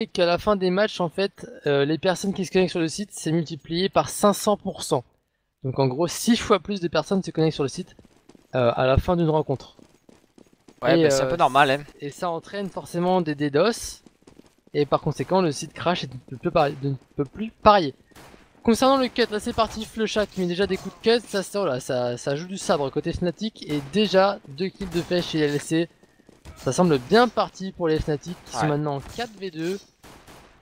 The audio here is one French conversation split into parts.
qu'à la fin des matchs, en fait, les personnes qui se connectent sur le site, c'est multiplié par 500%. Donc en gros, 6 fois plus de personnes se connectent sur le site à la fin d'une rencontre. Ouais, Et, bah c'est un peu normal, hein. et ça entraîne forcément des DDoS. Et par conséquent, le site crash et ne peut plus parier. Concernant le cut, là c'est parti, Flusha qui met déjà des coups de cut, ça joue du sabre côté Fnatic et déjà 2 kills de pêche chez LLC. Ça semble bien parti pour les Fnatic qui sont Ouais. maintenant en 4v2,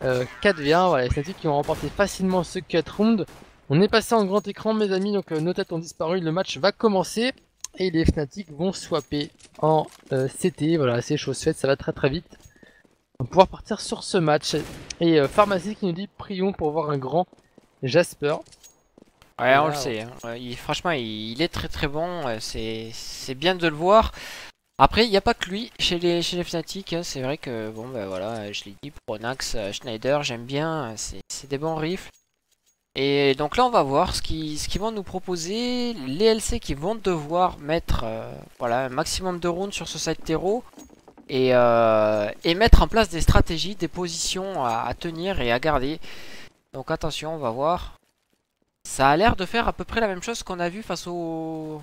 4v1, voilà, les Fnatic qui ont remporté facilement ce cut round. On est passé en grand écran mes amis, donc nos têtes ont disparu, le match va commencer et les Fnatic vont swapper en CT, voilà c'est chose faite, ça va très très vite. On va pouvoir partir sur ce match. Et Pharmacie qui nous dit prions pour voir un grand Jasper. Ouais, Et on le là, sait, hein. Ouais, franchement, il est très très bon. C'est bien de le voir. Après, il n'y a pas que lui chez les Fnatic, hein. C'est vrai que, bon, ben voilà, je l'ai dit, Pronax, Schneider, j'aime bien. C'est des bons rifles. Et donc là, on va voir ce qu'ils vont nous proposer. Les LC qui vont devoir mettre voilà, un maximum de rounds sur ce site terreau. Et mettre en place des stratégies, des positions à tenir et à garder. Donc attention, on va voir. Ça a l'air de faire à peu près la même chose qu'on a vu face au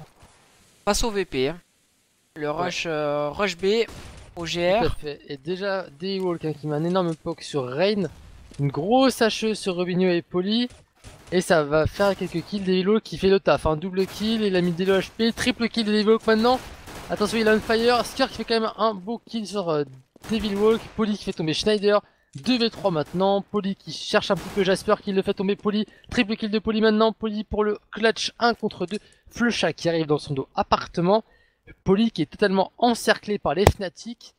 VP, hein. Le ouais, rush B au tout à GR. fait. Et déjà, Daywalk qui met un énorme poke sur Rain. Une grosse hacheuse sur Robinho et Polly. Et ça va faire quelques kills. Daywalk qui fait le taf. Un double kill, il a mis Delo HP. Triple kill de Daywalk maintenant. Attention, il a un fire. Skirk qui fait quand même un beau kill sur Devilwalk. Polly qui fait tomber Schneider. 2v3 maintenant. Polly qui cherche un petit peu Jasper qui le fait tomber. Polly. Triple kill de Polly maintenant. Polly pour le clutch 1 contre 2. Flusha qui arrive dans son dos appartement. Polly qui est totalement encerclé par les Fnatic.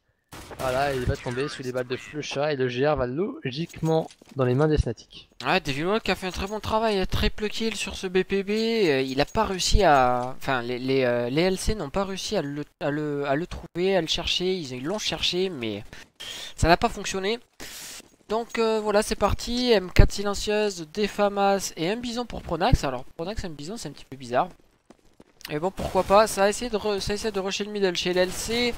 Voilà, il va tomber sous les balles de Flusha et le GR va logiquement dans les mains des Fnatic. Ouais, Devilwalk a fait un très bon travail, triple kill sur ce BPB. Il a pas réussi à. Enfin, les LC n'ont pas réussi à le trouver, à le chercher. Ils l'ont cherché, mais ça n'a pas fonctionné. Donc voilà, c'est parti. M4 silencieuse, des FAMAS et un bison pour Pronax. Alors, Pronax et un bison, c'est un petit peu bizarre. Mais bon, pourquoi pas. Ça essaie de rusher le middle chez l'LC.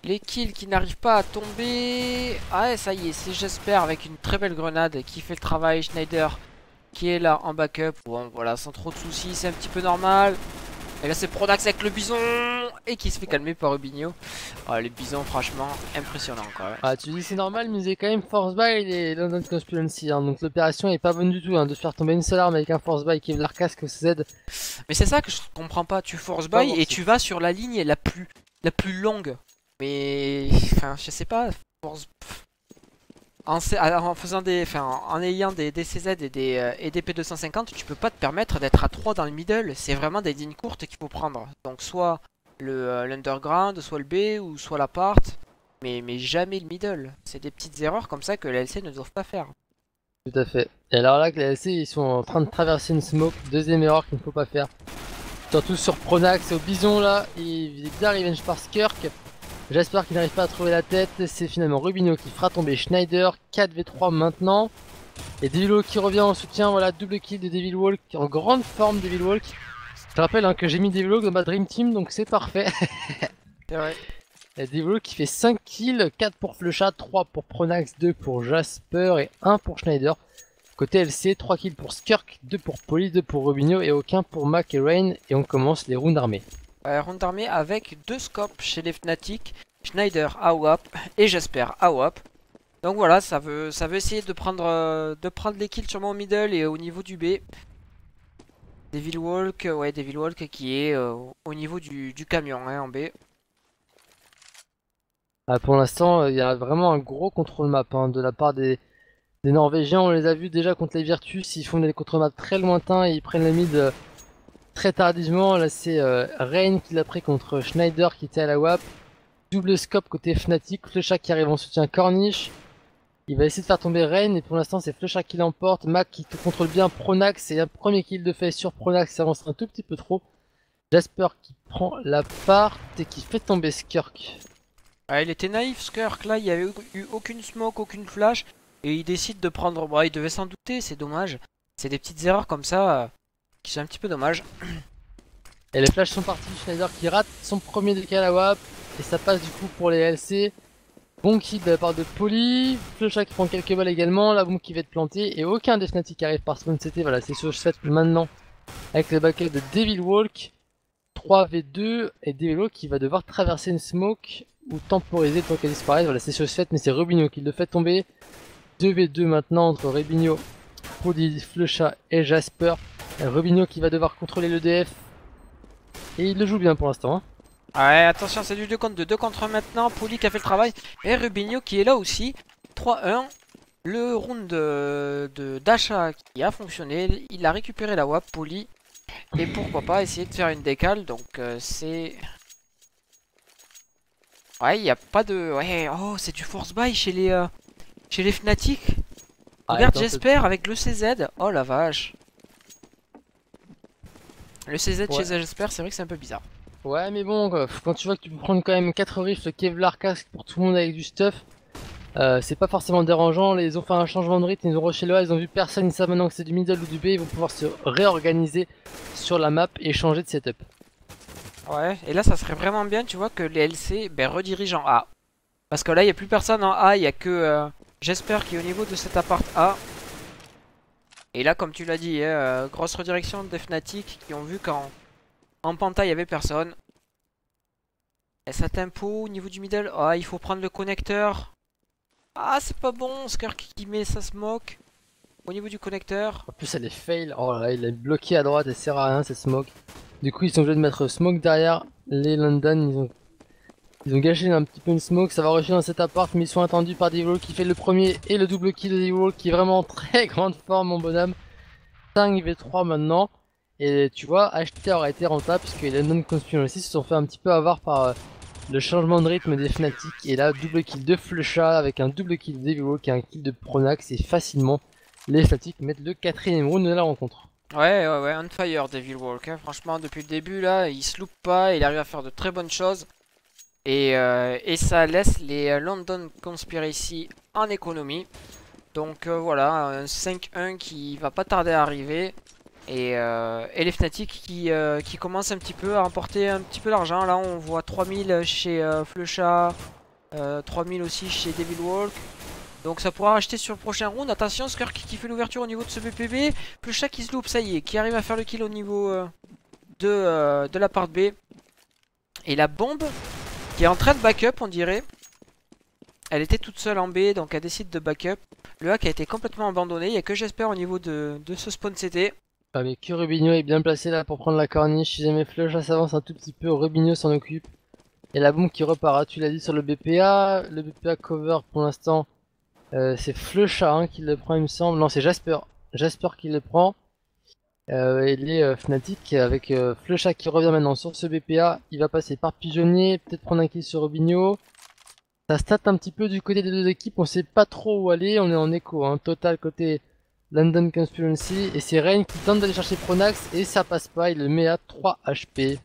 Les kills qui n'arrivent pas à tomber. Ah ouais, ça y est, c'est Jasper avec une très belle grenade qui fait le travail. Schneider qui est là en backup. Bon, voilà, sans trop de soucis, c'est un petit peu normal. Et là, c'est Pronax avec le bison et qui se fait calmer par Rubinho. Ah, les bisons, franchement, impressionnant quoi. Ah, tu dis c'est normal, mais il est quand même force buy et London Conspiracy. Hein, donc l'opération est pas bonne du tout. Hein, de faire tomber une seule arme avec un force buy qui est l'arcasque CZ. Mais c'est ça que je comprends pas. Tu force Pas buy et worth it. tu vas sur la ligne la plus longue. Mais, enfin, je sais pas. Force... En faisant en ayant des DCZ et des P250, tu peux pas te permettre d'être à 3 dans le middle. C'est vraiment des lignes courtes qu'il faut prendre. Donc soit l'underground, soit le B ou soit l'appart. Mais jamais le middle. C'est des petites erreurs comme ça que les LC ne doivent pas faire. Tout à fait. Et alors là, que les LC ils sont en train de traverser une smoke. Deuxième erreur qu'il ne faut pas faire. Surtout sur Pronax et au bison là. Il est bien revenge par Skirk. J'espère qu'il n'arrive pas à trouver la tête. C'est finalement Rubinho qui fera tomber Schneider. 4v3 maintenant. Et Devilwalk qui revient en soutien. Voilà, double kill de Devilwalk en grande forme. Devilwalk. Je rappelle hein, que j'ai mis Devilwalk dans ma Dream Team donc c'est parfait. C'est vrai. Et Devilwalk qui fait 5 kills. 4 pour Flusha, 3 pour Pronax, 2 pour Jasper et 1 pour Schneider. Côté LC, 3 kills pour Skirk, 2 pour Polly, 2 pour Rubinho et aucun pour Mac et Rain. Et on commence les rounds armés. Round d'armée avec 2 scopes chez les Fnatic. Schneider AWAP et Jasper AWAP. Donc voilà, ça veut essayer de prendre les kills sûrement au middle et au niveau du B. Devilwalk, ouais, Devilwalk qui est au niveau du camion hein, en B. Ah, pour l'instant, il y a vraiment un gros contrôle map hein, de la part des Norvégiens. On les a vus déjà contre les Virtus. Ils font des contrôles map très lointains et ils prennent le mid très tardivement. Là, c'est Rain qui l'a pris contre Schneider qui était à la WAP. Double scope côté Fnatic. Flusha qui arrive en soutien Corniche. Il va essayer de faire tomber Rain et pour l'instant c'est Flusha qui l'emporte. Mac qui contrôle bien Pronax et un premier kill de fait sur Pronax. Ça avance un tout petit peu trop. Jasper qui prend la part et qui fait tomber Skirk. Ah, il était naïf Skirk, là il n'y avait eu aucune smoke, aucune flash. Et il décide de prendre... Bon, il devait s'en douter, c'est dommage. C'est des petites erreurs comme ça qui sont un petit peu dommages. Et les flashs sont partis. Schneider qui rate son premier décal à WAP et ça passe du coup pour les LC. Bon kill de la part de Poly, Flecha qui prend quelques balles également, la bombe qui va être plantée et aucun des Fnatic qui arrive par spawn CT, voilà c'est ce fait maintenant avec le backup de Devil Walk, 3v2 et Devil Walk qui va devoir traverser une smoke ou temporiser pour qu'elle disparaisse, voilà c'est ce fait mais c'est Rubinho qui le fait tomber, 2v2 maintenant entre Rubinho, Poly, Flecha et Jasper, Rubinho qui va devoir contrôler le DF et il le joue bien pour l'instant hein. Ouais, attention, c'est du 2 contre 2, 2 contre 1 maintenant. Poli qui a fait le travail. Et Rubinho qui est là aussi. 3-1. Le round d'achat qui a fonctionné. Il a récupéré la WAP, Poli. Et pourquoi pas essayer de faire une décale. Donc c'est... Ouais, il n'y a pas de... Ouais, oh, c'est du force buy chez les Fnatic. Regarde, j'espère, avec le CZ. Oh la vache. Le CZ chez j'espère, c'est vrai que c'est un peu bizarre. Ouais mais bon, quand tu vois que tu peux prendre quand même 4 rifles, Kevlar, casque pour tout le monde avec du stuff, c'est pas forcément dérangeant, ils ont fait un changement de rythme, ils ont rushé le A, ils ont vu personne, ils savent maintenant que c'est du middle ou du B, ils vont pouvoir se réorganiser sur la map et changer de setup. Ouais, et là ça serait vraiment bien, tu vois, que les LC redirigent en A. Parce que là il n'y a plus personne en A, il n'y a que j'espère qu'il est au niveau de cet appart A. Et là comme tu l'as dit, grosse redirection des Fnatic qui ont vu qu'en Panta il n'y avait personne. Et ça tempo au niveau du middle, ah il faut prendre le connecteur. Ah c'est pas bon, Skirk qui met sa smoke au niveau du connecteur. En plus elle est fail, oh là là, il est bloqué à droite, elle sert à rien cette smoke. Du coup ils sont obligés de mettre smoke derrière, les London ils ont gâché un petit peu une smoke, ça va rusher dans cet appart mais ils sont attendus par Devil qui fait le premier et le double kill de Devil qui est vraiment en très grande forme mon bonhomme. 5v3 maintenant. Et tu vois, acheter aurait été rentable puisque les London Conspiracy se sont fait un petit peu avoir par le changement de rythme des Fnatic. Et là, double kill de Flecha avec un double kill de Devil Walk et un kill de Pronax. Et facilement, les Fnatic mettent le 4ème round de la rencontre. Ouais, on fire Devil Walk. Hein. Franchement, depuis le début, là, il se loupe pas, il arrive à faire de très bonnes choses. Et ça laisse les London Conspiracy en économie. Donc voilà, un 5-1 qui va pas tarder à arriver. Et les Fnatic qui commencent un petit peu à remporter un petit peu d'argent. Là on voit 3000 chez Flecha, 3000 aussi chez Devil Walk. Donc ça pourra racheter sur le prochain round. Attention, Skirk qui fait l'ouverture au niveau de ce BPB. Flecha qui se loupe, ça y est, qui arrive à faire le kill au niveau de la part B. Et la bombe qui est en train de backup on dirait. Elle était toute seule en B donc elle décide de backup. Le hack a été complètement abandonné, il n'y a que j'espère au niveau de ce spawn CT. Ah mais que Rubinho est bien placé là pour prendre la corniche, si jamais Flecha s'avance un tout petit peu, Rubinho s'en occupe. Et la bombe qui repart, tu l'as dit sur le BPA cover pour l'instant c'est Flecha hein, qui le prend il me semble, non c'est Jasper qui le prend. Et les Fnatic avec Flecha qui revient maintenant sur ce BPA, il va passer par Pigeonnier, peut-être prendre un kill sur Rubinho. Ça stat un petit peu du côté des deux équipes, on sait pas trop où aller, on est en écho, hein, total côté London Conspiracy, et c'est Rain qui tente d'aller chercher Pronax, et ça passe pas, il le met à 3 HP.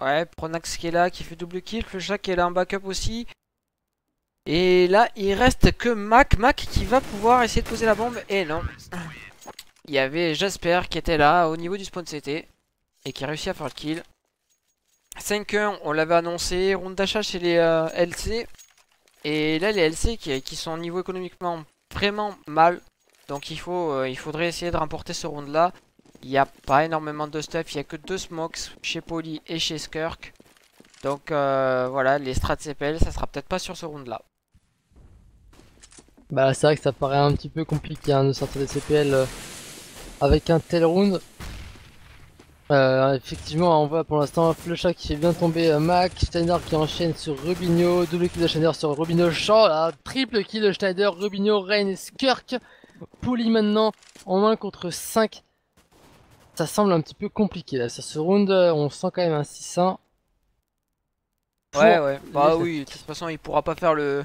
Ouais, Pronax qui est là, qui fait double kill, Flecha qui est là en backup aussi. Et là, il reste que Mac qui va pouvoir essayer de poser la bombe, et non. Il y avait Jasper qui était là au niveau du spawn CT, et qui a réussi à faire le kill. 5-1, on l'avait annoncé, round d'achat chez les LC. Et là les LC qui sont au niveau économiquement vraiment mal. Donc il faudrait essayer de remporter ce round là. Il n'y a pas énormément de stuff, il n'y a que 2 smokes chez Poly et chez Skirk. Donc voilà, les strats CPL ça sera peut-être pas sur ce round là. Bah c'est vrai que ça paraît un petit peu compliqué hein, de sortir des CPL avec un tel round. Effectivement on voit pour l'instant Flecha qui fait bien tomber Mac, Schneider qui enchaîne sur Rubinho, double kill de Schneider sur Rubinho, Champ, là, triple kill de Schneider, Rubinho, Rain et Skirk. Poly maintenant en 1 contre 5. Ça semble un petit peu compliqué là, sur ce round on sent quand même un 6-1. Ouais, bah oui, de toute façon il pourra pas faire le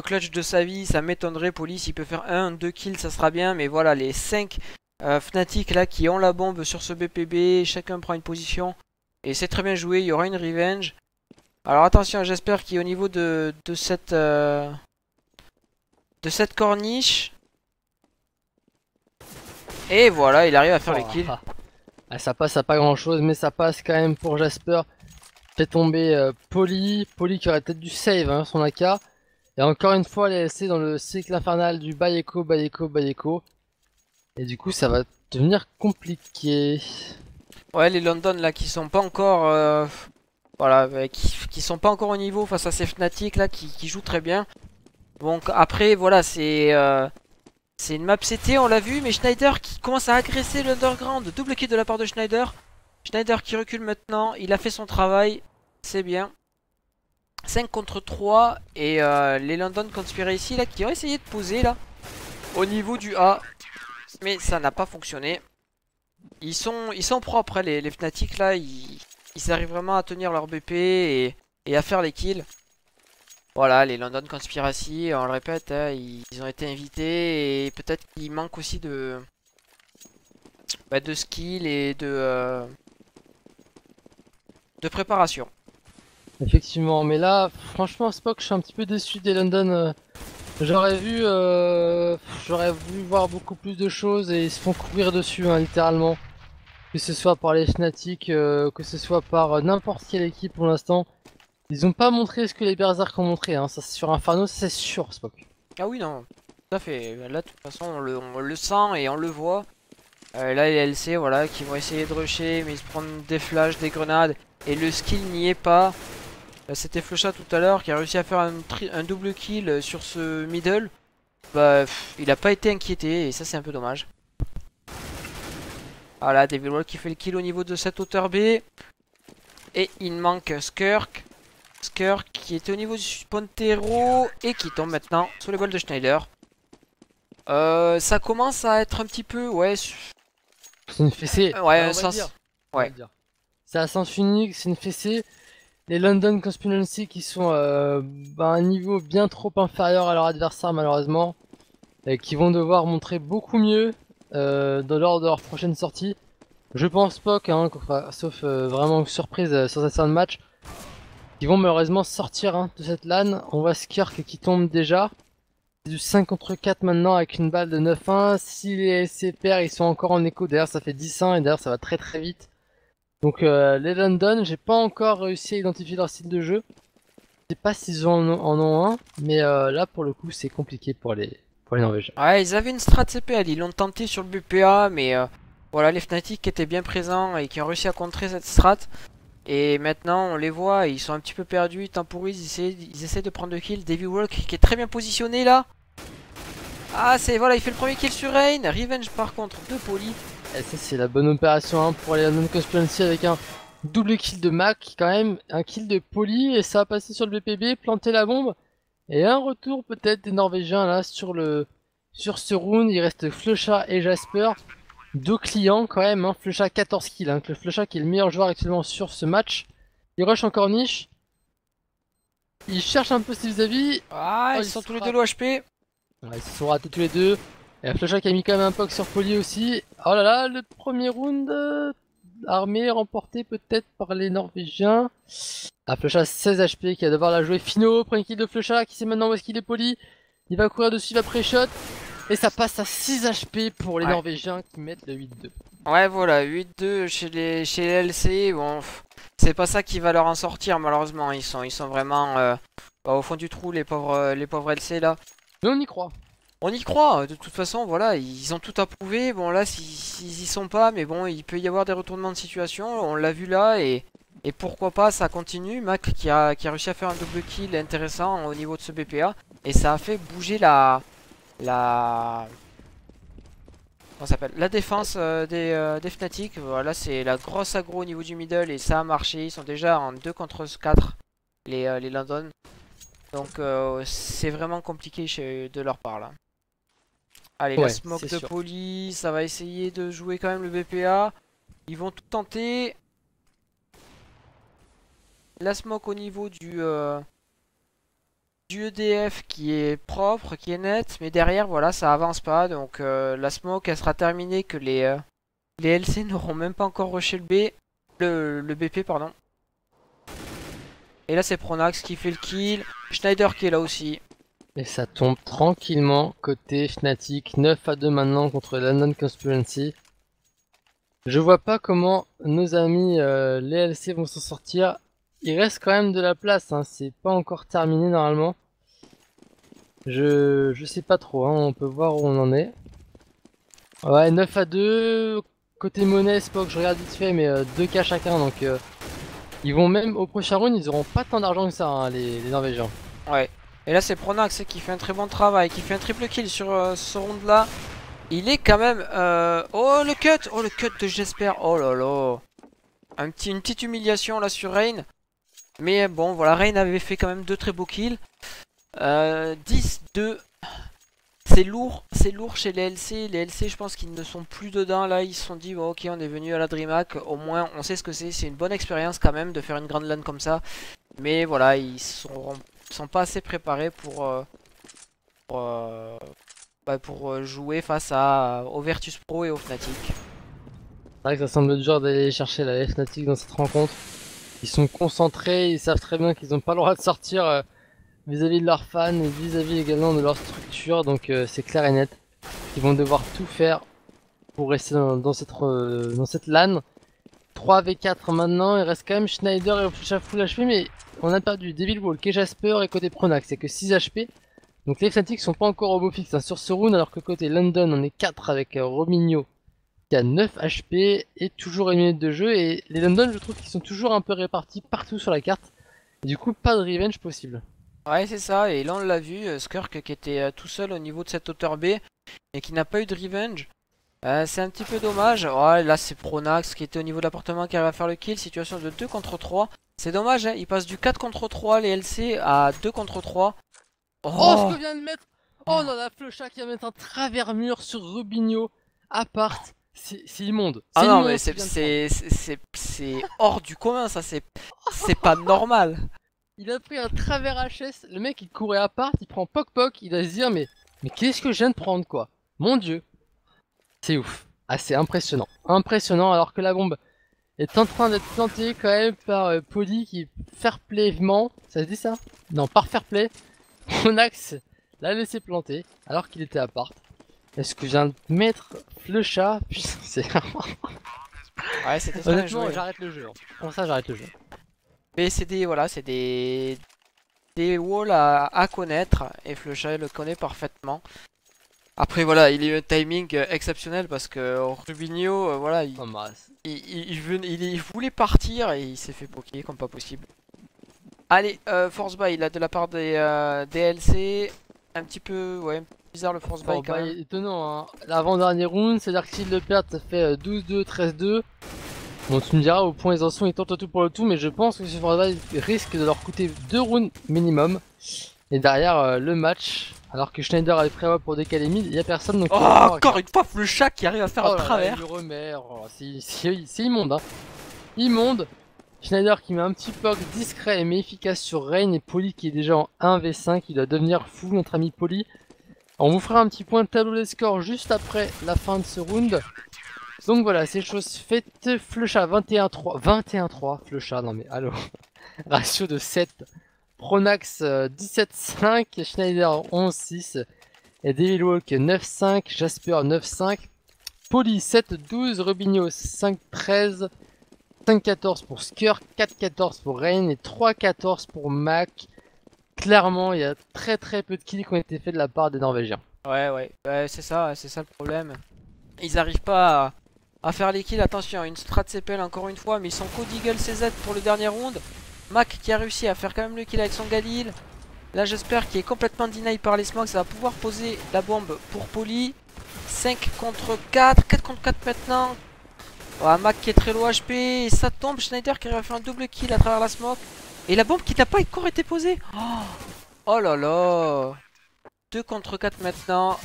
clutch de sa vie, ça m'étonnerait. Poly s'il peut faire 1-2 kills ça sera bien, mais voilà les 5 Fnatic là qui ont la bombe sur ce BPB, chacun prend une position et c'est très bien joué, il y aura une revenge. Alors attention, j'espère qu'il est au niveau de cette corniche. Et voilà, il arrive à faire le kill. Ah, ça passe à pas grand chose, mais ça passe quand même pour Jasper. fait tomber Poly qui aurait peut-être du save hein, son AK. Et encore une fois, les LC dans le cycle infernal du Bayeko, Bayeko, Bayeko. Et du coup, ça va devenir compliqué. Ouais, les London là qui sont pas encore voilà, qui sont pas encore au niveau face à ces Fnatic là qui jouent très bien. Donc après voilà, c'est une map CT, on l'a vu, mais Schneider qui commence à agresser l'underground. Double kill de la part de Schneider. Schneider qui recule maintenant, il a fait son travail, c'est bien. 5 contre 3 et les London Conspiracy là qui ont essayé de poser là au niveau du A. Mais ça n'a pas fonctionné. Ils sont propres hein, les Fnatic là, ils arrivent vraiment à tenir leur BP et à faire les kills. Voilà, les London Conspiracy, on le répète, hein, ils ont été invités et peut-être qu'il manque aussi de skill et de préparation. Effectivement, mais là, franchement, Spock, je suis un petit peu déçu des London. J'aurais voulu voir beaucoup plus de choses et ils se font courir dessus, hein, littéralement. Que ce soit par les Fnatic, que ce soit par n'importe quelle équipe pour l'instant. Ils ont pas montré ce que les Berserk ont montré, hein. Ça, sur Inferno, c'est sûr, Spock. Ah oui, non, tout à fait. Là, de toute façon, on le sent et on le voit. Là, les LC, voilà, qui vont essayer de rusher, mais ils se prennent des flashs, des grenades. Et le skill n'y est pas. C'était Flusha tout à l'heure qui a réussi à faire un double kill sur ce middle. Bah, il a pas été inquiété et ça, c'est un peu dommage. Voilà, Devil Wall qui fait le kill au niveau de cette hauteur B. Et il manque Skirk. Skirk qui était au niveau du Pontero et qui tombe maintenant sur les balles de Schneider. Ça commence à être un petit peu, ouais. C'est une fessée. Ouais, un sens. Ouais. C'est à sens unique, c'est une fessée. Les London Conspiracy qui sont à un niveau bien trop inférieur à leur adversaire malheureusement. Et qui vont devoir montrer beaucoup mieux lors de leur prochaine sortie. Je pense pas, hein, sauf vraiment surprise sur cette fin de match. Ils vont malheureusement sortir hein, de cette LAN. On voit Skirk qui tombe déjà. C'est du 5 contre 4 maintenant avec une balle de 9-1. Si les SC perdent, ils sont encore en écho. D'ailleurs, ça fait 10-1 et d'ailleurs, ça va très très vite. Donc, les London, j'ai pas encore réussi à identifier leur style de jeu. Je sais pas s'ils en ont un, mais là, pour le coup, c'est compliqué pour les Norvégiens. Ouais, ils avaient une strat CPL. Ils l'ont tenté sur le BPA, mais voilà, les Fnatic étaient bien présents et qui ont réussi à contrer cette strat. Et maintenant, on les voit, ils sont un petit peu perdus, ils temporisent, ils essaient de prendre le kill. Davy Walk qui est très bien positionné là. Ah, voilà, il fait le premier kill sur Rain. Revenge par contre de Poly. Et ça, c'est la bonne opération hein, pour les London Conspiracy avec un double kill de Mac, quand même, un kill de Poly, et ça va passer sur le BPB, planter la bombe. Et un retour peut-être des Norvégiens là sur ce round. Il reste Flusha et Jasper. Deux clients quand même, hein. Flusha 14 kills, hein. Flusha qui est le meilleur joueur actuellement sur ce match. Il rush encore niche. Il cherche un peu ses vis-à-vis. Ah, ils sont tous les deux low HP. Ouais, ils se sont ratés tous les deux. Et Flusha qui a mis quand même un poke sur Poly aussi. Oh là là, le premier round armé remporté peut-être par les Norvégiens. Ah, Flusha 16 HP qui va devoir la jouer. Fino, premier kill de Flusha qui sait maintenant où est-ce qu'il est Poly. Il va courir dessus, il va pré-shot. Et ça passe à 6 HP pour les Norvégiens qui mettent le 8-2. Ouais, voilà, 8-2 chez les LC. Bon, c'est pas ça qui va leur en sortir malheureusement. Ils sont vraiment au fond du trou, les pauvres LC là. Mais on y croit. On y croit, de toute façon, voilà, ils ont tout approuvé. Bon, là, s'ils y sont pas, mais bon, il peut y avoir des retournements de situation. On l'a vu là, et pourquoi pas, ça continue. Mac qui a réussi à faire un double kill intéressant au niveau de ce BPA. Et ça a fait bouger la défense des Fnatic. Voilà, c'est la grosse aggro au niveau du middle, et ça a marché. Ils sont déjà en 2 contre 4, les London. Donc, c'est vraiment compliqué de leur part, là. Allez, la smoke de Poly, ça va essayer de jouer quand même le BPA. Ils vont tout tenter. La smoke au niveau du EDF qui est propre, qui est net. Mais derrière, voilà, ça avance pas. Donc la smoke, elle sera terminée que les LC n'auront même pas encore rushé le BP, pardon. Et là, c'est Pronax qui fait le kill. Schneider qui est là aussi. Et ça tombe tranquillement côté Fnatic, 9-2 maintenant contre London Conspiracy. Je vois pas comment nos amis les LC vont s'en sortir. il reste quand même de la place, hein. C'est pas encore terminé normalement. Je sais pas trop, hein. On peut voir où on en est. Ouais, 9 à 2. Côté monnaie, c'est pas que je regarde vite fait, mais 2K chacun. Donc ils vont même au prochain round, ils auront pas tant d'argent que ça, hein, les Norvégiens. Ouais. Et là c'est Pronax qui fait un très bon travail, qui fait un triple kill sur ce round là. Il est quand même... Oh le cut! Oh le cut de Jesper! Oh là là! Une petite humiliation là sur Rain. Mais bon voilà, Rain avait fait quand même deux très beaux kills. 10-2. C'est lourd chez les LC. Les LC je pense qu'ils ne sont plus dedans là. Ils se sont dit bon, ok, on est venu à la DreamHack. Au moins on sait ce que c'est. C'est une bonne expérience quand même de faire une grande LAN comme ça. Mais voilà, ils sont pas assez préparés pour jouer face au Virtus Pro et au Fnatic. C'est vrai que ça semble dur d'aller chercher la Fnatic dans cette rencontre. Ils sont concentrés, ils savent très bien qu'ils n'ont pas le droit de sortir vis-à-vis de leurs fans et vis-à-vis également de leur structure. Donc c'est clair et net. Ils vont devoir tout faire pour rester dans cette LAN. 3v4 maintenant, il reste quand même Schneider et full HP, mais on a perdu Devil Walk et Jasper, et côté Pronax c'est que 6 HP. Donc les Fnatic sont pas encore au beau fixe, hein, sur ce round, alors que côté London on est 4 avec Romigno qui a 9 HP et toujours une minute de jeu. Et les London, je trouve qu'ils sont toujours un peu répartis partout sur la carte. Et du coup pas de revenge possible. Ouais c'est ça, et là on l'a vu, Skirk qui était tout seul au niveau de cette hauteur B et qui n'a pas eu de revenge. C'est un petit peu dommage. Ouais, là c'est Pronax qui était au niveau de l'appartement qui arrive à faire le kill. Situation de 2 contre 3. C'est dommage, hein, il passe du 4 contre 3 les LC à 2 contre 3. Oh, Oh, ce que vient de mettre. Oh non, la Flecha qui va mettre un travers mur sur Rubinho. Appart. C'est immonde. ah C'est non mais immonde. c'est hors du commun ça, c'est pas normal. Il a pris un travers HS. Le mec il courait à part. Il prend poc poc. Il doit se dire mais qu'est-ce que je viens de prendre quoi. Mon dieu. C'est ouf. Ah, c'est impressionnant. Impressionnant alors que la bombe est en train d'être plantée quand même par Poli qui fair playement. Ça se dit ça? Non, par fair play. Monax l'a laissé planter alors qu'il était à part. Est-ce que je viens de mettre le chat? Putain, c'est... Ouais c'était très bien Honnêtement, joué. j'arrête le jeu. Hein. Pour ça, j'arrête le jeu. Mais c'est des, voilà, c'est des walls à connaître et Flecha le connaît parfaitement. Après voilà, il a eu un timing exceptionnel parce que Rubinho, voilà, En masse. il voulait partir et il s'est fait poker comme pas possible. Allez, force buy là de la part des LC, un petit peu, ouais, un peu bizarre le force buy quand même. Étonnant, hein. L'avant-dernier round, c'est-à-dire que s'ils le perdent, ça fait 12-2, 13-2. Bon, tu me diras au point ils en sont, ils tentent tout pour le tout, mais je pense que ce force buy risque de leur coûter 2 rounds minimum. Et derrière le match, alors que Schneider avait prévu pour décaler mid, il n'y a personne donc. Oh, encore une fois Flecha qui arrive à faire un là là, travers. il le remet, oh, c'est immonde, hein. Immonde. Schneider qui met un petit poke discret mais efficace sur Rain et Poli qui est déjà en 1v5, il doit devenir fou notre ami Poli. On vous fera un petit point de tableau des scores juste après la fin de ce round. Donc voilà, c'est chose faite. Flecha 21-3, 21-3, Flecha, non mais allô. Ratio de 7. Pronax 17-5, Schneider 11-6 et Devilwalk 9-5, Jasper 9-5, Poli 7-12, Rubinho 5-13, 5-14 pour Skirk, 4-14 pour Rain et 3-14 pour Mac. Clairement, il y a très peu de kills qui ont été faits de la part des Norvégiens. Ouais, c'est ça le problème. Ils arrivent pas à faire les kills. Attention, une strat CPL encore une fois, mais ils sont Code Eagle CZ pour le dernier round. Mac qui a réussi à faire quand même le kill avec son Galil. Là, j'espère qu'il est complètement deny par les smokes. Ça va pouvoir poser la bombe pour Poli. 5 contre 4, 4 contre 4 maintenant. Oh, Mac qui est très low HP. Et ça tombe. Schneider qui arrive à faire un double kill à travers la smoke. Et la bombe qui n'a pas encore été posée. Oh là là. 2 contre 4 maintenant.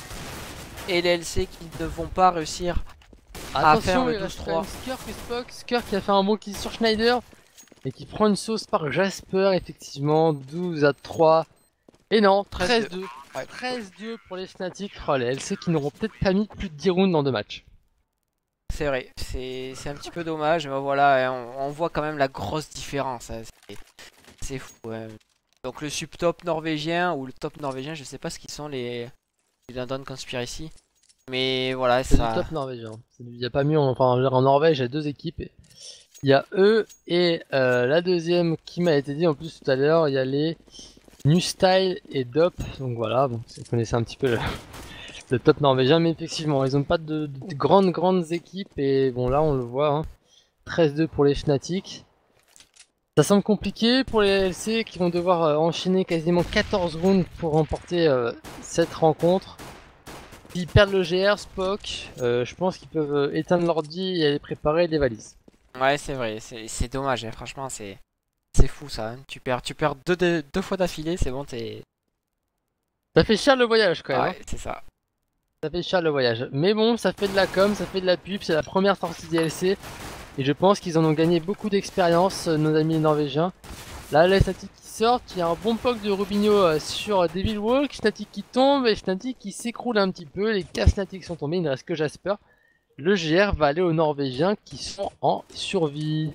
Et les LC qui ne vont pas réussir à faire le 12-3. Skirk qui a fait un bon kill sur Schneider. Et qui prend une sauce par Jasper, effectivement, 12-3. Et non, 13-2. Ouais. 13-2 pour les Fnatic. Oh, les LC qui n'auront peut-être pas mis plus de 10 rounds dans 2 matchs. C'est vrai, c'est un petit peu dommage, mais voilà, on voit quand même la grosse différence. Hein. C'est fou. Ouais. Donc le subtop norvégien ou le top norvégien, je sais pas ce qu'ils sont les London Conspiracy. Mais voilà, c'est ça. le top norvégien. Il n'y a pas mieux. Enfin, en Norvège, il y a 2 équipes. Il y a eux et la deuxième qui m'a été dit en plus tout à l'heure, il y a les New Style et Dop. Donc voilà, bon, vous connaissez un petit peu le top norvégien, mais effectivement, ils ont pas de grandes équipes et bon là on le voit, hein, 13-2 pour les Fnatic. Ça semble compliqué pour les LC qui vont devoir enchaîner quasiment 14 rounds pour remporter cette rencontre. S'ils perdent le GR, Spock, je pense qu'ils peuvent éteindre l'ordi et aller préparer les valises. Ouais, c'est vrai, c'est dommage, hein, franchement, c'est fou ça. Hein. Tu perds deux fois d'affilée, c'est bon, t'es. Ça fait cher le voyage quand même. Ouais, Hein. c'est ça. Ça fait cher le voyage. Mais bon, ça fait de la com, ça fait de la pub, c'est la première sortie DLC. Et je pense qu'ils en ont gagné beaucoup d'expérience, nos amis norvégiens. Là, les Fnatic qui sortent, il y a un bon poke de Rubinho sur Devil Walk, Fnatic qui tombe et Fnatic qui s'écroule un petit peu. Les 4 Fnatic sont tombés, il ne reste que Jasper. Le GR va aller aux Norvégiens qui sont en survie.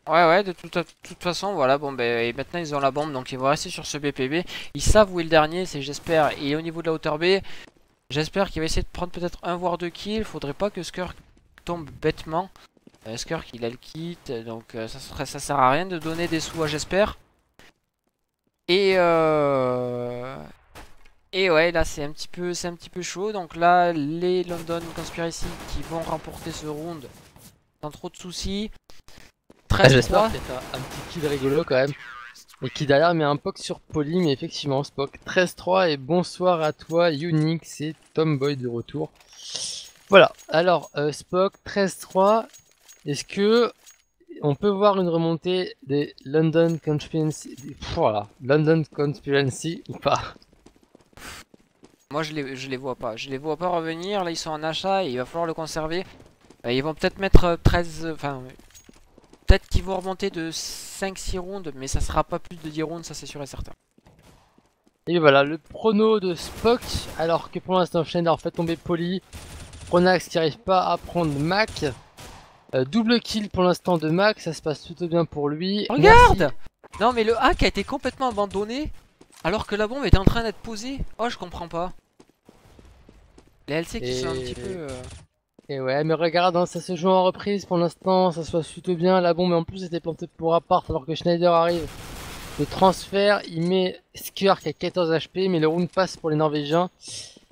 Ouais, de toute façon, voilà, bon, ben, et maintenant ils ont la bombe, donc ils vont rester sur ce BPB. Ils savent où est le dernier, c'est j'espère. Et au niveau de la hauteur B, j'espère qu'il va essayer de prendre peut-être un voire deux kills. Faudrait pas que Skirk tombe bêtement. Skirk il a le kit, donc ça sert à rien de donner des sous à j'espère. Et ouais, là c'est un petit peu chaud. Donc là, les London Conspiracy qui vont remporter ce round sans trop de soucis. J'espère 13-3. peut-être un petit kill rigolo quand même. Et qui derrière met un poke sur Poly, mais effectivement, Spock 13-3 et bonsoir à toi, Unix, c'est Tomboy de retour. Voilà, alors Spock 13-3, est-ce que on peut voir une remontée des London Conspiracy, voilà, London Conspiracy ou pas? Moi je les vois pas. Je les vois pas revenir. Là ils sont en achat et il va falloir le conserver. Ils vont peut-être mettre 13. Enfin, peut-être qu'ils vont remonter de 5-6 rounds. Mais ça sera pas plus de 10 rounds, ça c'est sûr et certain. Et voilà, le prono de Spock, alors que pour l'instant Schneider fait tomber Poly, Pronax qui arrive pas à prendre Mac. Double kill pour l'instant de Mac, ça se passe plutôt bien pour lui. Regarde! Merci. Non mais le hack a été complètement abandonné. Alors que la bombe était en train d'être posée. Oh je comprends pas. Les LC qui sont un petit peu... Et ouais, mais regarde, hein, ça se joue en reprise pour l'instant, ça se passe plutôt bien. La bombe en plus était plantée pour appart alors que Schneider arrive. Le transfert, il met Skirk à 14 HP, mais le round passe pour les Norvégiens.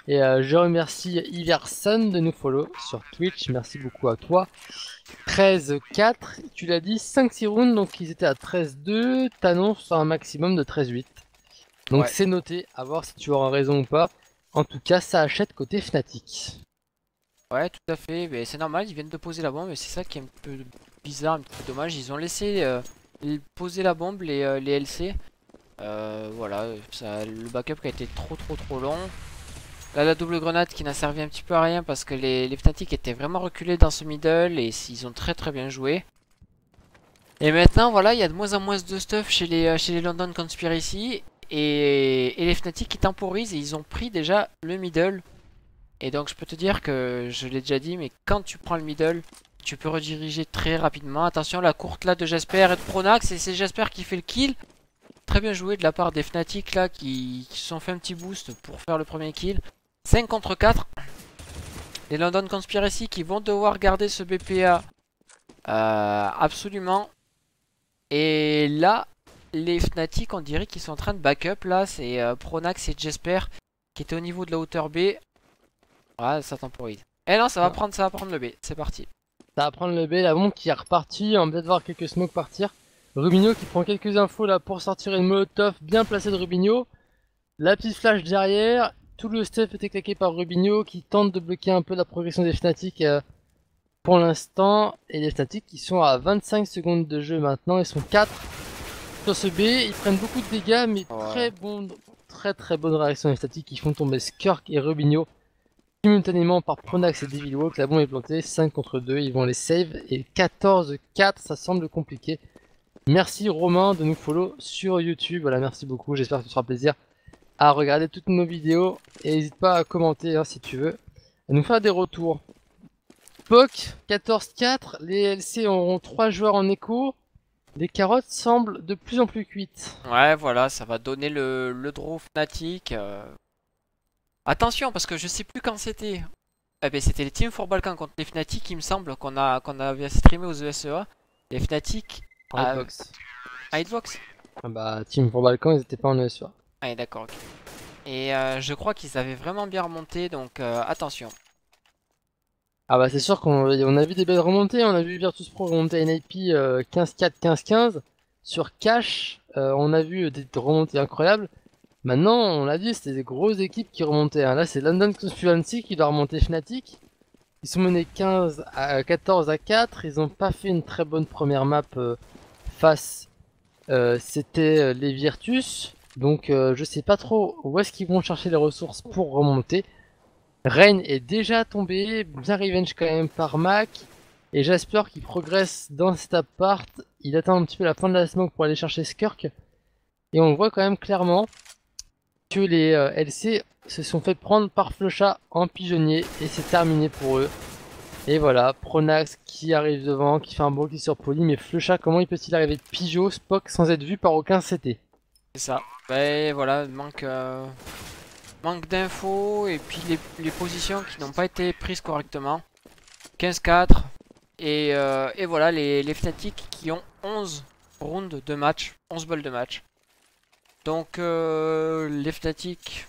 Et je remercie Iverson de nous follow sur Twitch, merci beaucoup à toi. 13-4, tu l'as dit, 5-6 rounds, donc ils étaient à 13-2, t'annonces un maximum de 13-8. Donc Ouais. c'est noté, à voir si tu auras raison ou pas. En tout cas, ça achète côté Fnatic. Ouais, tout à fait. Mais c'est normal, ils viennent de poser la bombe. Et c'est ça qui est un peu bizarre, un peu dommage. Ils ont laissé poser la bombe, les LC. Voilà, le backup qui a été trop long. Là, la double grenade qui n'a servi un petit peu à rien parce que les Fnatic étaient vraiment reculés dans ce middle. Et ils ont très bien joué. Et maintenant, voilà, il y a de moins en moins de stuff chez les London Conspiracy. Et les Fnatic qui temporisent et ils ont pris déjà le middle. Et donc je peux te dire que, je l'ai déjà dit, mais quand tu prends le middle, tu peux rediriger très rapidement. Attention, la courte là de Jasper et de Pronax, et c'est Jasper qui fait le kill. Très bien joué de la part des Fnatic là qui se sont fait un petit boost pour faire le premier kill. 5 contre 4. Les London Conspiracy qui vont devoir garder ce BPA absolument. Et là, les Fnatic, on dirait qu'ils sont en train de backup là. C'est Pronax et Jasper qui étaient au niveau de la hauteur B. Ouais, ça temporise. Eh non, ça va prendre le B. C'est parti. Ça va prendre le B, la bombe qui est repartie, on va peut-être voir quelques smokes partir. Rubinho qui prend quelques infos là pour sortir une molotov bien placée de Rubinho. La petite flash derrière, tout le stuff était claqué par Rubinho qui tente de bloquer un peu la progression des Fnatic pour l'instant. Et les Fnatic qui sont à 25 secondes de jeu maintenant, ils sont 4 sur ce B, ils prennent beaucoup de dégâts mais très bonne réaction des Fnatic qui font tomber Skirk et Rubinho simultanément par Pronax et Devil Walk. La bombe est plantée, 5 contre 2, ils vont les save et 14-4, ça semble compliqué. Merci Romain de nous follow sur YouTube, voilà, merci beaucoup, j'espère que tu feras plaisir à regarder toutes nos vidéos et n'hésite pas à commenter hein, si tu veux, à nous faire des retours. POC 14-4, les LC auront 3 joueurs en écho, les carottes semblent de plus en plus cuites. Ouais, voilà, ça va donner le draw Fnatic. Attention, parce que je sais plus quand c'était. Eh ben, c'était les Team for Balkan contre les Fnatic, il me semble, qu'on avait streamé aux ESEA. Les Fnatic En à Xbox. Xbox. Ah bah, Team pour Balkan, ils étaient pas en ESA. Ah, d'accord, ok. Et je crois qu'ils avaient vraiment bien remonté, donc attention. Ah bah, c'est sûr qu'on a vu des belles remontées. On a vu Virtus Pro remonter à NIP 15-4, 15-15. Sur Cash, on a vu des remontées incroyables. Maintenant, on l'a dit, c'était des grosses équipes qui remontaient, hein. Là, c'est London Constituency qui doit remonter Fnatic. Ils sont menés 15 à 14 à 4. Ils ont pas fait une très bonne première map face. C'était les Virtus. Donc, je sais pas trop où est-ce qu'ils vont chercher les ressources pour remonter. Rain est déjà tombé, bien revenge quand même par Mac. Et Jasper qui progresse dans cet appart. Il attend un petit peu la fin de la smoke pour aller chercher Skirk. Et on voit quand même clairement que les LC se sont fait prendre par Flusha en pigeonnier. Et c'est terminé pour eux. Et voilà, Pronax qui arrive devant, qui fait un beau kill sur Poly. Mais Flusha, comment il peut-il arriver de Pigeot, Spock sans être vu par aucun CT? C'est ça. Ben voilà, manque d'infos et puis les positions qui n'ont pas été prises correctement. 15-4. Et voilà, les Fnatic qui ont 11 rounds de match, 11 balles de match. Donc les Fnatic,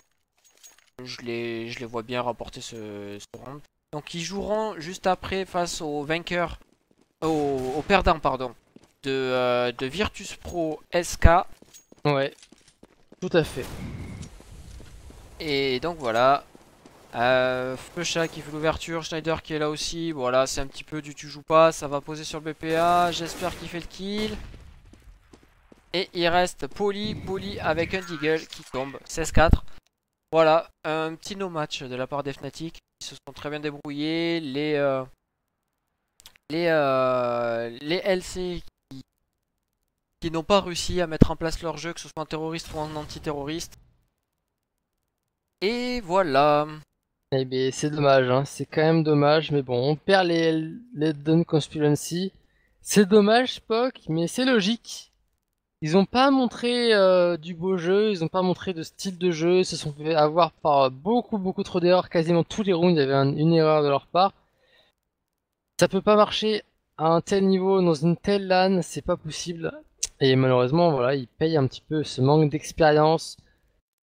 je les vois bien remporter ce round. Donc ils joueront juste après face au vainqueur, au perdant pardon, de Virtus Pro SK. Ouais, tout à fait. Et donc voilà. Flusha qui fait l'ouverture, Schneider qui est là aussi. Voilà, c'est un petit peu du tu joues pas, ça va poser sur le BPA. J'espère qu'il fait le kill. Et il reste Poly avec un Deagle qui tombe, 16-4. Voilà, un petit no match de la part des Fnatic. Ils se sont très bien débrouillés. Les LC qui n'ont pas réussi à mettre en place leur jeu, que ce soit en terroriste ou en antiterroriste. Et voilà. Eh ben, c'est dommage, hein. C'est quand même dommage, mais bon, on perd les Dawn Conspiracy. C'est dommage, Spock, mais c'est logique. Ils ont pas montré du beau jeu, ils ont pas montré de style de jeu, ils se sont fait avoir par beaucoup trop d'erreurs, quasiment tous les rounds, il y avait une erreur de leur part. Ça peut pas marcher à un tel niveau, dans une telle LAN, c'est pas possible. Et malheureusement, voilà, ils payent un petit peu ce manque d'expérience.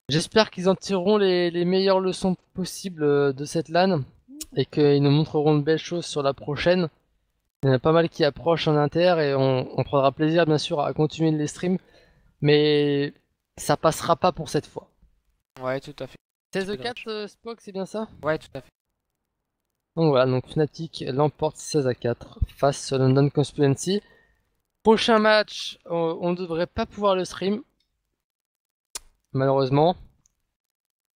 J'espère qu'ils en tireront les meilleures leçons possibles de cette LAN et qu'ils nous montreront de belles choses sur la prochaine. Il y en a pas mal qui approchent en inter et on prendra plaisir bien sûr à continuer les streams, mais ça passera pas pour cette fois. Ouais, tout à fait. 16-4 Spock, c'est bien ça? Ouais, tout à fait. Donc voilà, donc Fnatic l'emporte 16-4 face à London Conspiracy. Prochain match, on ne devrait pas pouvoir le stream, malheureusement.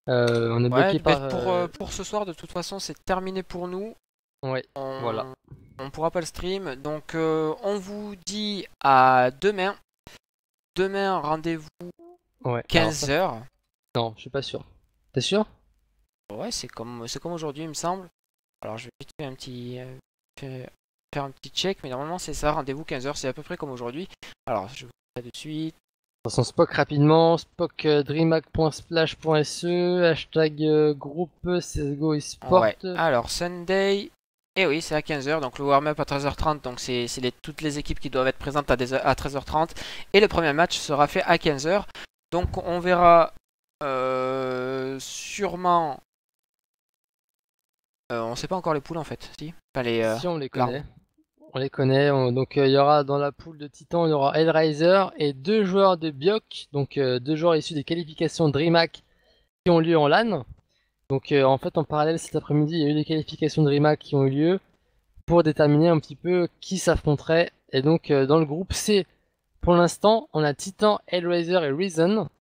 On est bloqué par... pour ce soir, de toute façon, c'est terminé pour nous. Ouais, voilà. On pourra pas le stream. Donc, on vous dit à demain. Demain, rendez-vous Ouais. 15h. Non, je suis pas sûr. T'es sûr? Ouais, c'est comme aujourd'hui, il me semble. Alors, je vais vite faire un petit, faire un petit check. Mais normalement, c'est ça. Rendez-vous 15h. C'est à peu près comme aujourd'hui. Alors, je vous dis ça de suite. De toute façon, Spock rapidement, Spock dreamhack.splash.se, hashtag groupe CSGO eSport. Ouais. Alors, Sunday. Et oui, c'est à 15h, donc le warm-up à 13h30, donc c'est toutes les équipes qui doivent être présentes à 13h30. Et le premier match sera fait à 15h. Donc on verra sûrement... on sait pas encore les poules en fait, si, enfin, Si on les connaît. On les connaît, donc il y aura dans la poule de Titan, il y aura Hellraiser et deux joueurs de Biok, donc deux joueurs issus des qualifications DreamHack qui ont lieu en LAN. Donc en fait en parallèle cet après-midi il y a eu des qualifications de DreamHack qui ont eu lieu pour déterminer un petit peu qui s'affronterait. Et donc dans le groupe C, pour l'instant on a Titan, Hellraiser et Reason.